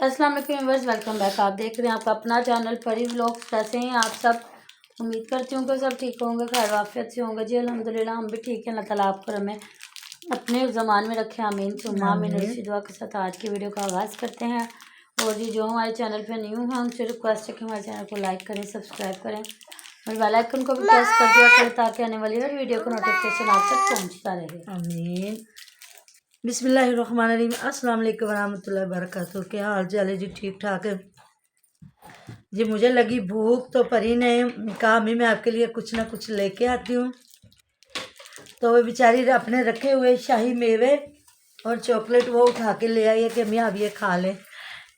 अस्सलाम वालेकुम viewers, welcome back. आप देख रहे हैं आपका अपना चैनल परी व्लॉग्स। कैसे हैं आप सब? उम्मीद करती हूँ कि सब ठीक होंगे, खैर वाफियत से होंगे। जी अल्हम्दुलिल्लाह हम भी ठीक हैं। अल्लाह ताला आप पर हमें अपने ज़मान में रखे, आमीन सुम्मा आमीन। इसी दुआ के साथ आज की वीडियो का आगाज़ करते हैं। और जी जो हमारे चैनल पर न्यू हैं उनसे रिक्वेस्ट है कि हमारे चैनल को लाइक करें, सब्सक्राइब करें और बेल आइकन को भी प्रेस कर दिया करें ताकि आने वाली हर वीडियो का नोटिफिकेशन आप तक पहुँचता रहे। आमीन। बिस्मिल्लाहिर्रहमानिर्रहीम। अस्सलाम वालेकुम वरहमतुल्लाहि वबरकातुहू। क्या हाल चाल है जी? ठीक ठाक है जी। मुझे लगी भूख तो परी ने कहा अम्मी मैं आपके लिए कुछ ना कुछ लेके आती हूँ। तो वो बेचारी अपने रखे हुए शाही मेवे और चॉकलेट वो उठा के ले आई है कि अम्मी आप ये खा लें।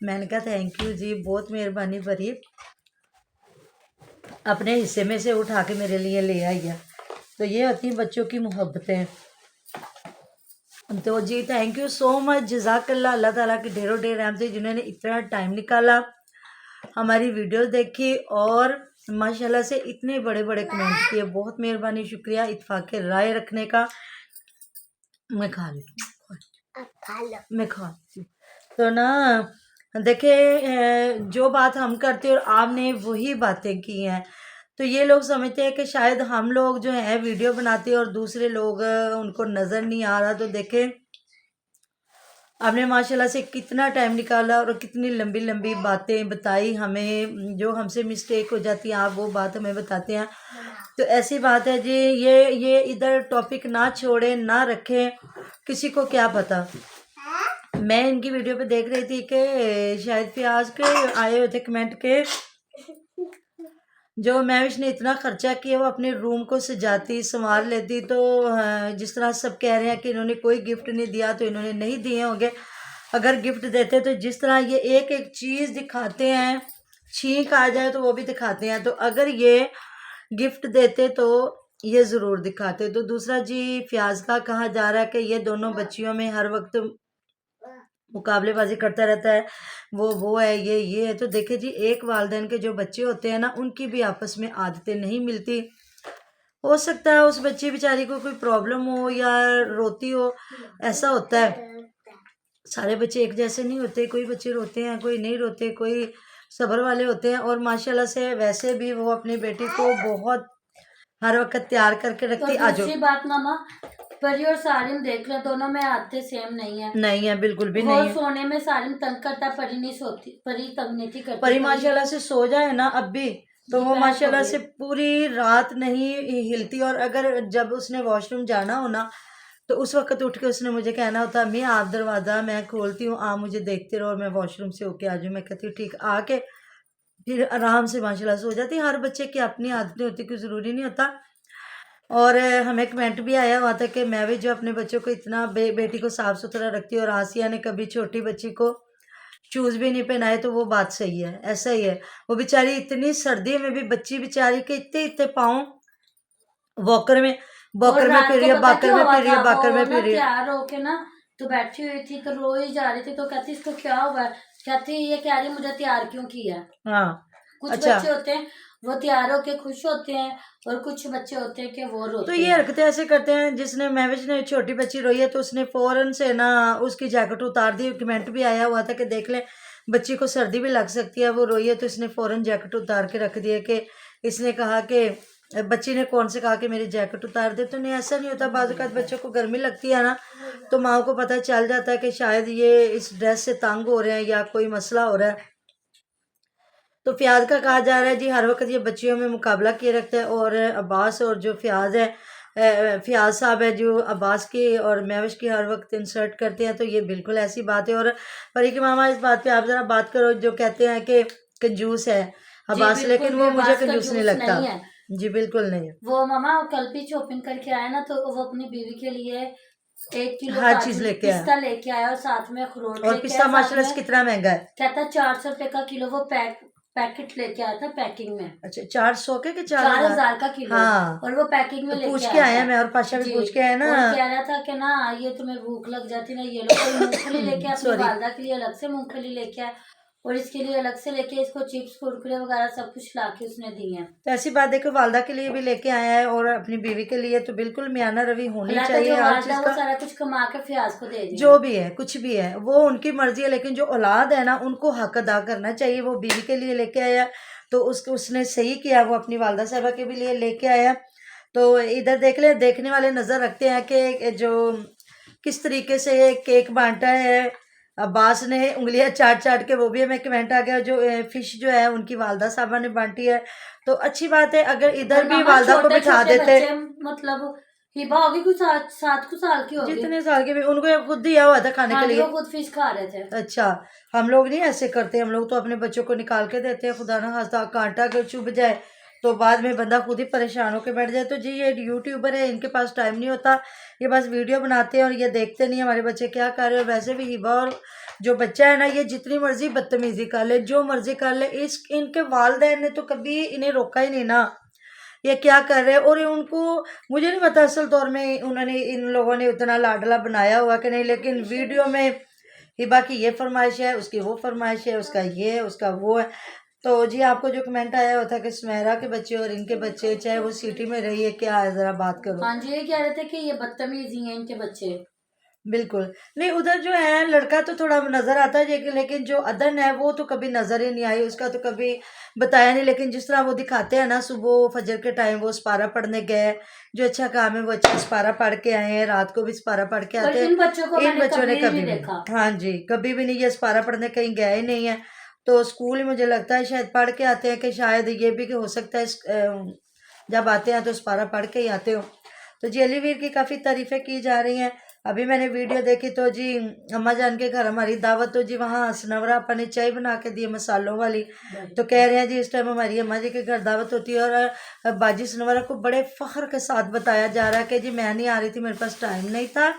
मैंने कहा थैंक यू जी, बहुत मेहरबानी परी, अपने हिस्से में से उठा के मेरे लिए ले आई है। तो ये होती हैं बच्चों की मोहब्बतें। तो जी थैंक यू सो मच, जज़ाकल्लाह। अल्लाह ताला की ढेरों ढेर रहमत है जिन्होंने इतना टाइम निकाला, हमारी वीडियो देखी और माशाल्लाह से इतने बड़े बड़े कमेंट किए। बहुत मेहरबानी, शुक्रिया इत्फाक राय रखने का। मैं खा लेती हूँ, मैं खा लेती हूँ। तो ना देखिए, जो बात हम करते और आपने वही बातें की हैं। तो ये लोग समझते हैं कि शायद हम लोग जो है वीडियो बनाते और दूसरे लोग उनको नज़र नहीं आ रहा। तो देखें आपने माशाल्लाह से कितना टाइम निकाला और कितनी लंबी लंबी बातें बताई हमें। जो हमसे मिस्टेक हो जाती है आप वो बात हमें बताते हैं। तो ऐसी बात है जी, ये इधर टॉपिक ना छोड़े ना रखें, किसी को क्या पता। मैं इनकी वीडियो पे देख रही थी कि शायद प्याज के आए होते कमेंट के, जो महविश ने इतना खर्चा किया वो अपने रूम को सजाती संवार लेती। तो जिस तरह सब कह रहे हैं कि इन्होंने कोई गिफ्ट नहीं दिया, तो इन्होंने नहीं दिए होंगे। अगर गिफ्ट देते तो जिस तरह ये एक एक चीज़ दिखाते हैं, छींक आ जाए तो वो भी दिखाते हैं। तो अगर ये गिफ्ट देते तो ये ज़रूर दिखाते। तो दूसरा जी, फ्याज का कहा जा रहा है कि ये दोनों बच्चियों में हर वक्त मुकाबलेबाजी करता रहता है, वो है ये है। तो देखिए जी, एक वालिदैन के जो बच्चे होते हैं ना, उनकी भी आपस में आदतें नहीं मिलती। हो सकता है उस बच्ची बेचारी को कोई प्रॉब्लम हो या रोती हो, ऐसा होता है। सारे बच्चे एक जैसे नहीं होते, कोई बच्चे रोते हैं, कोई नहीं रोते, कोई सब्र वाले होते हैं। और माशाल्लाह से वैसे भी वो अपनी बेटी को बहुत हर वक्त तैयार करके रखती। तो दूसरी बात मामा, परी और सारिम देख लो, दोनों में आदतें सेम नहीं है। नहीं है, बिल्कुल भी वो नहीं है। सोने में सारिम तंग करता, परी नहीं सोती, परी तंग नहीं करती। परी माशाल्लाह से सो जाए ना अब भी तो वो माशाल्लाह से पूरी रात नहीं हिलती। और अगर जब उसने वॉशरूम जाना हो ना तो उस वक्त उठ के उसने मुझे कहना होता है, मैं आप दरवाज़ा मैं खोलती हूँ, आप मुझे देखते रहो और मैं वॉशरूम से होके आ जाऊँ। मैं कहती हूँ ठीक। आके फिर आराम से माशाल्लाह सो जाती। हर बच्चे की अपनी आदतें होती, कोई ज़रूरी नहीं होता। और हमें कमेंट भी आया हुआ था कि मैं भी जो अपने बच्चों को इतना बेटी को साफ़ सुथरा रखती हूँ और आसिया ने कभी छोटी बच्ची को शूज़ भी नहीं पहनाए, तो वो बात सही है, ऐसा ही है। वो बेचारी इतनी सर्दी में भी बच्ची बेचारी के इतने इतने पाँव वॉकर में फिर रही है, बाकर में फिर रही है, बाकर में फिर रही है। तैयार होके ना तो बैठी हुई थी तो रो ही जा रही थी। तो कहती इसको क्या हुआ है? कहती ये कह रही मुझे तैयार क्यों किया। हाँ कुछ अच्छा। बच्चे होते हैं वो तैयार होके खुश होते हैं और कुछ बच्चे होते हैं कि वो रोते तो ये हरकतें ऐसे करते हैं। जिसने महविश ने छोटी बच्ची रोई है तो उसने फौरन से ना उसकी जैकेट उतार दी। कमेंट भी आया हुआ था कि देख ले बच्ची को सर्दी भी लग सकती है, वो रोई है तो इसने फौरन जैकेट उतार के रख दिया। कि इसने कहा कि बच्ची ने कौन से कहा कि मेरी जैकेट उतार दे। तो नहीं, ऐसा नहीं होता। बाज़ औक़ात बच्चों को गर्मी लगती है ना तो माँ को पता चल जाता है कि शायद ये इस ड्रेस से तंग हो रहे हैं या कोई मसला हो रहा है। तो फ्याज का कहा जा रहा है जी हर वक्त ये बच्चियों में मुकाबला किए रखता है। और अब्बास और जो फ्याज है, फ्याज साहब है जो अब्बास की और महविश की हर वक्त इंसर्ट करते हैं। तो ये बिल्कुल ऐसी बात है। और परी के मामा इस बात पे आप ज़रा बात करो। जो कहते हैं कि कंजूस है अब्बास, लेकिन वो मुझे कंजूस नहीं लगता। जी बिल्कुल नहीं। वो मामा कल भी शॉपिंग करके आया ना तो वो अपनी बीवी के लिए 1 किलो हर चीज लेके आया, पिस्ता लेके आया और साथ में अखरोट। और पिस्ता माशाल्लाह से कितना महंगा है। कहता 400 रुपए का किलो वो पैकेट लेके आया था पैकिंग में। अच्छा 400 के 4,000 का किलो। हाँ। और वो पैकिंग में तो पूछ के आया मैं, और पाशा भी पूछ के आया ना। और कह रहा था कि ना ये तुम्हें भूख लग जाती ना, ये लोग मूंगफली लेके अपनी वालदा के लिए अलग से मूंगफली लेके आए और इसके लिए अलग से लेके इसको चिप्स कुरकुरे वगैरह सब कुछ ला के उसने दिए हैं। तो ऐसी बात देखो, वालदा के लिए भी लेके आया है और अपनी बीवी के लिए, तो बिल्कुल मियाना रवि होनी अल्लाह का चाहिए जो हर वादा चीज वो का। सारा कुछ कमा के फयाज को दे दिया। जो भी है, कुछ भी है, वो उनकी मर्जी है, लेकिन जो औलाद है ना उनको हक अदा करना चाहिए। वो बीवी के लिए लेके आया तो उसने सही किया, वो अपनी वालदा साहबा के भी लिए लेके आया। तो इधर देख ले, देखने वाले नजर रखते हैं कि जो किस तरीके से ये केक बांटा है। अब्बास ने उंगलियां चाट चाट के, वो भी हमें कमेंट आ गया, जो फिश जो है उनकी वालदा साहबा ने बांटी है। तो अच्छी बात है, अगर इधर भी वालदा को बिठा देते। मतलब हिबा होगी कुछ 7 साल की होगी, जितने साल के भी, उनको खुद दिया हुआ था खाने के लिए। वो खुद फिश खा रहे थे। अच्छा, हम लोग नहीं ऐसे करते, हम लोग तो अपने बच्चों को निकाल के देते हैं, खुदा ना खास्ता कांटा अगर चुभ जाए तो बाद में बंदा खुद ही परेशान होकर बैठ जाए। तो जी ये यूट्यूबर है, इनके पास टाइम नहीं होता, ये बस वीडियो बनाते हैं और ये देखते नहीं हमारे बच्चे क्या कर रहे हो। वैसे भी हिबा और जो बच्चा है ना, ये जितनी मर्जी बदतमीजी कर ले, जो मर्जी कर ले, इनके वालिदैन ने तो कभी इन्हें रोका ही नहीं ना, ये क्या कर रहे हैं। और उनको मुझे नहीं पता असल तौर में उन्होंने, इन लोगों ने उतना लाडला बनाया हुआ कि नहीं, लेकिन वीडियो में हिबा की ये फरमाइश है, उसकी वो फरमाइश है, उसका ये है, उसका वो है। तो जी आपको जो कमेंट आया हुआ था कि सुमेरा के बच्चे और इनके बच्चे, चाहे वो सिटी में रही है, क्या है, जरा बात करो। हाँ जी, ये कह रहे थे कि ये बदतमीजी हैं इनके बच्चे। बिल्कुल नहीं, उधर जो है लड़का तो थोड़ा नजर आता है, लेकिन जो अदन है वो तो कभी नजर ही नहीं आई, उसका तो कभी बताया नहीं। लेकिन जिस तरह वो दिखाते हैं ना, सुबह फजर के टाइम वो सपारा पढ़ने गए, जो अच्छा काम है वो अच्छा सपारा पढ़ के आए हैं, रात को भी सपारा पढ़ के आते हैं। इन बच्चों ने कभी नहीं देखा, हाँ जी, कभी भी नहीं, ये सपारा पढ़ने कहीं गए ही नहीं है। तो स्कूल ही मुझे लगता है शायद पढ़ के आते हैं, कि शायद ये भी कि हो सकता है जब आते हैं तो सपारा पढ़ के ही आते हो। तो जी अलीवीर की काफ़ी तारीफ़ें की जा रही हैं। अभी मैंने वीडियो देखी तो जी अम्मा जान के घर हमारी दावत, तो जी वहाँ सनवरा अपन ने चाय बना के दी मसालों वाली। तो कह रहे हैं जी इस टाइम हमारी अम्मा जी के घर दावत होती है, और बाजी सनवरा को बड़े फ़ख्र के साथ बताया जा रहा है कि जी मैं नहीं आ रही थी, मेरे पास टाइम नहीं था,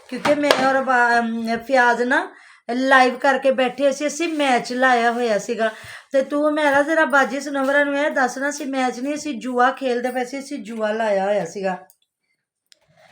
क्योंकि मैं और फयाज ना लाइव करके बैठे असी मैच लाया होया सीगा। ते तू मेरा जरा बाजी सनवरा नूं यह दसना सी, मैच नहीं असी जुआ खेलते पे सी, असी जुआ लाया होया सीगा।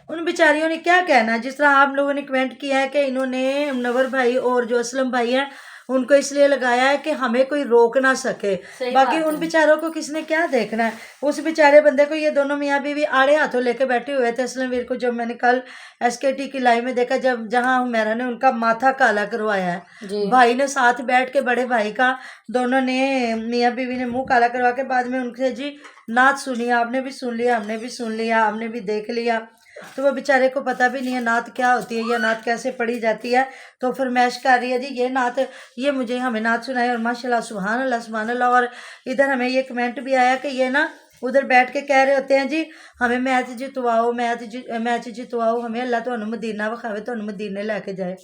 उन बेचारियों ने क्या कहना, जिस तरह आप लोगों ने कमेंट किया है कि इन्होंने मुनव्वर भाई और जो असलम भाई हैं उनको इसलिए लगाया है कि हमें कोई रोक ना सके। बाकी उन बेचारों को किसने क्या देखना है। उस बेचारे बंदे को ये दोनों मियाँ बीवी आड़े हाथों लेके बैठे हुए थे। असलम वीर को जब मैंने कल SKT की लाइव में देखा, जब जहाँ हुमैरा ने उनका माथा काला करवाया है, भाई ने साथ बैठ के, बड़े भाई का, दोनों ने मियाँ बीवी ने मुँह काला करवा के बाद में उनसे जी नात सुनी, आपने भी सुन लिया, हमने भी सुन लिया, आपने भी देख लिया। तो वो बेचारे को पता भी नहीं है नात क्या होती है या नात कैसे पढ़ी जाती है। तो फरमाइश कर रही है जी ये नात, ये मुझे हमें नात सुनाए, और माशाल्लाह सुभान अल्लाह सुभान अल्लाह। और इधर हमें ये कमेंट भी आया कि ये ना उधर बैठ के कह रहे होते हैं जी हमें मैच जितवाओ, मैच जितवाओ, हमें अल्लाह तो मदीना विखावे, तो मदीने लैके जाए।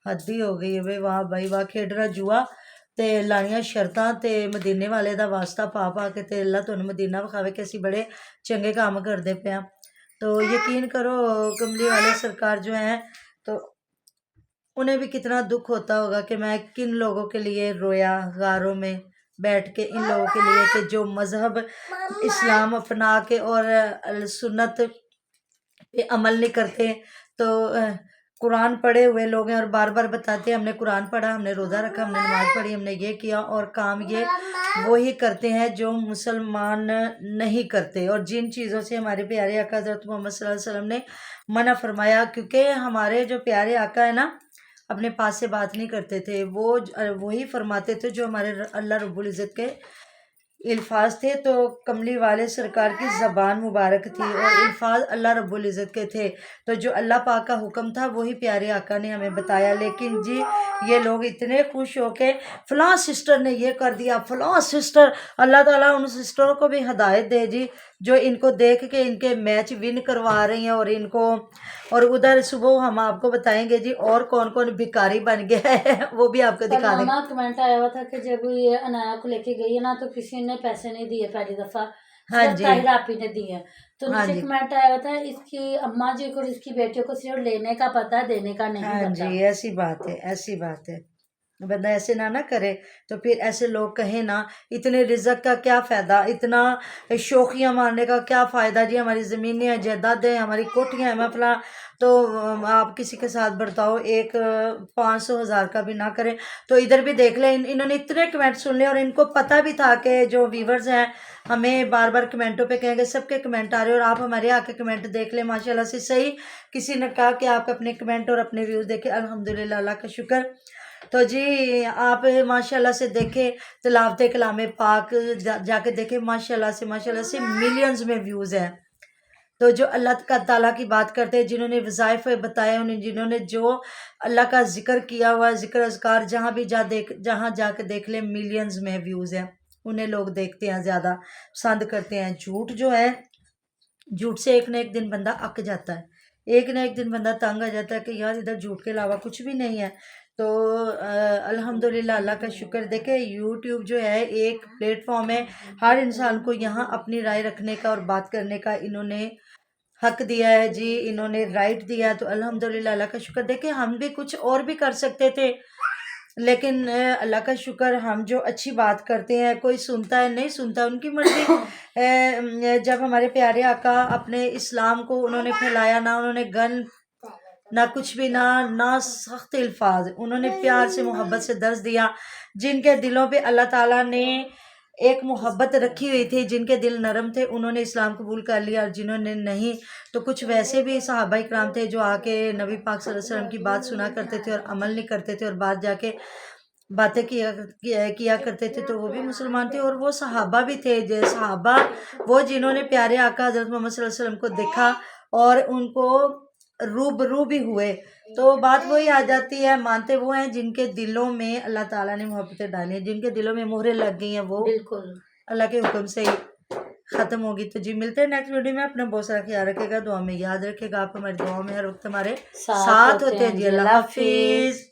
हद ही हो गई है भाई, वाह भाई वाह, खेडना जुआ ते लानियां शर्तां ते मदीने वाले दा वास्ता पा पा के, ते अल्लाह तो मदीना विखावे कि असीं बड़े चंगे काम करते पे हैं। तो यकीन करो कमली वाले सरकार जो हैं, तो उन्हें भी कितना दुख होता होगा कि मैं किन लोगों के लिए रोया गारों में बैठ के, इन लोगों के लिए कि जो मज़हब इस्लाम अपना के और सुन्नत पे अमल नहीं करते। तो कुरान पढ़े हुए लोग हैं और बार बार बताते हैं हमने कुरान पढ़ा, हमने रोज़ा रखा, हमने नमाज़ पढ़ी, हमने ये किया, और काम ये वही करते हैं जो मुसलमान नहीं करते, और जिन चीज़ों से हमारे प्यारे आका हज़रत मोहम्मद सल्लल्लाहु अलैहि वसल्लम ने मना फरमाया। क्योंकि हमारे जो प्यारे आका है ना, अपने पास से बात नहीं करते थे, वो वही फरमाते थे जो हमारे अल्लाह रब्बुल इज़्ज़त के अल्फाज थे। तो कमली वाले सरकार की ज़बान मुबारक थी और अल्फाज अल्लाह रब्बुल इज़्ज़त के थे। तो जो अल्लाह पाक का हुक्म था वही प्यारे आका ने हमें बताया। लेकिन जी ये लोग इतने खुश हो के फ़लाँ सिस्टर ने ये कर दिया, फ़लाँ सिस्टर, अल्लाह ताला उन सिस्टरों को भी हिदायत दे जी जो इनको देख के इनके मैच विन करवा रही हैं, और इनको, और उधर सुबह हम आपको बताएंगे जी और कौन कौन भिखारी बन गया है, वो भी आपको दिखा देंगे। कमेंट आया हुआ था कि जब ये अनाया को लेके गई है ना, तो किसी ने पैसे नहीं दिए पहली दफा, हाँ जी, ताहिरा आपी ने दिए। तो हाँ नीचे जी, कमेंट आया हुआ था इसकी अम्मा जी को और इसकी बेटियों को सिर्फ लेने का पता है, देने का नहीं हाँ पता। जी, ऐसी बात है, ऐसी बात है। बंदा ऐसे ना करे, तो फिर ऐसे लोग कहें ना इतने रिज़्क का क्या फ़ायदा, इतना शौकियाँ मारने का क्या फ़ायदा जी, हमारी ज़मीनें हैं, जायदादें, हमारी कोठियाँ हैं मफला, तो आप किसी के साथ बर्ताव एक 500,000 का भी ना करें। तो इधर भी देख लें, इन्होंने इतने कमेंट सुन लिए और इनको पता भी था कि जो व्यूवर्स हैं हमें बार बार कमेंटों पे कहेंगे, सबके कमेंट आ रहे हैं और आप हमारे आके कमेंट देख लें माशाल्लाह से। सही किसी ने कहा कि आप अपने कमेंट और अपने व्यूज़ देखें, अल्हम्दुलिल्लाह, अल्लाह का शुक्र। तो जी आप माशाल्लाह से देखें, तिलावत कलाम पाक जाके देखें, माशाल्लाह से मिलियंस में व्यूज़ हैं। तो जो अल्लाह का ताला की बात करते हैं, जिन्होंने वज़ाइफ बताए, उन्हें जिन्होंने जो अल्लाह का ज़िक्र किया हुआ, ज़िक्र अज़कार जहाँ जाके देख लें, मिलियंस में व्यूज़ हैं, उन्हें लोग देखते हैं, ज़्यादा पसंद करते हैं। झूठ जो है, झूठ से एक ना एक दिन बंदा अक जाता है, एक ना एक दिन बंदा तंग आ जाता है कि यार इधर झूठ के अलावा कुछ भी नहीं है। तो अल्हम्दुलिल्लाह, अल्लाह का शुक्र। देखें, यूट्यूब जो है एक प्लेटफॉर्म है, हर इंसान को यहाँ अपनी राय रखने का और बात करने का इन्होंने हक दिया है जी, इन्होंने राइट दिया, तो अल्हम्दुलिल्लाह, अल्लाह का शुक्र। देखिए, हम भी कुछ और भी कर सकते थे, लेकिन अल्लाह का शुक्र, हम जो अच्छी बात करते हैं, कोई सुनता है नहीं सुनता उनकी मर्जी। जब हमारे प्यारे आका अपने इस्लाम को उन्होंने फैलाया, ना उन्होंने गन, ना कुछ भी, ना सख्त अल्फाज, उन्होंने प्यार से मोहब्बत से दर्ज दिया। जिनके दिलों पे अल्लाह ताला ने एक मोहब्बत रखी हुई थी, जिनके दिल नरम थे, उन्होंने इस्लाम कबूल कर लिया, और जिन्होंने नहीं, तो कुछ वैसे भी सहाबा इकराम थे जो आके नबी पाक सल्लल्लाहु अलैहि वसल्लम की बात सुना करते थे और अमल नहीं करते थे, और बाहर जाके बातें किया करते थे, तो वो भी मुसलमान थे। और वो सहाबा भी थे, जो सहाबा, वो जिन्होंने प्यारे आका हज़रत मोहम्मद सल्लल्लाहु अलैहि वसल्लम को देखा और उनको रूबरू भी हुए। तो बात वही आ जाती है, मानते वो हैं जिनके दिलों में अल्लाह ताला ने मोहब्बतें डाली हैं, जिनके दिलों में मोहरें लग गई हैं, वो बिल्कुल। अल्लाह के हुक्म से ही ख़त्म होगी। तो जी मिलते हैं नेक्स्ट वीडियो में। अपना बहुत सारा ख्याल रखेगा, दुआ में याद रखेगा, आप हमारी दुआ में हर वक्त हमारे साथ साथ होते होते हैं हैं जी। जी। अल्लाह अल्लाह हाफिज। हाफिज़।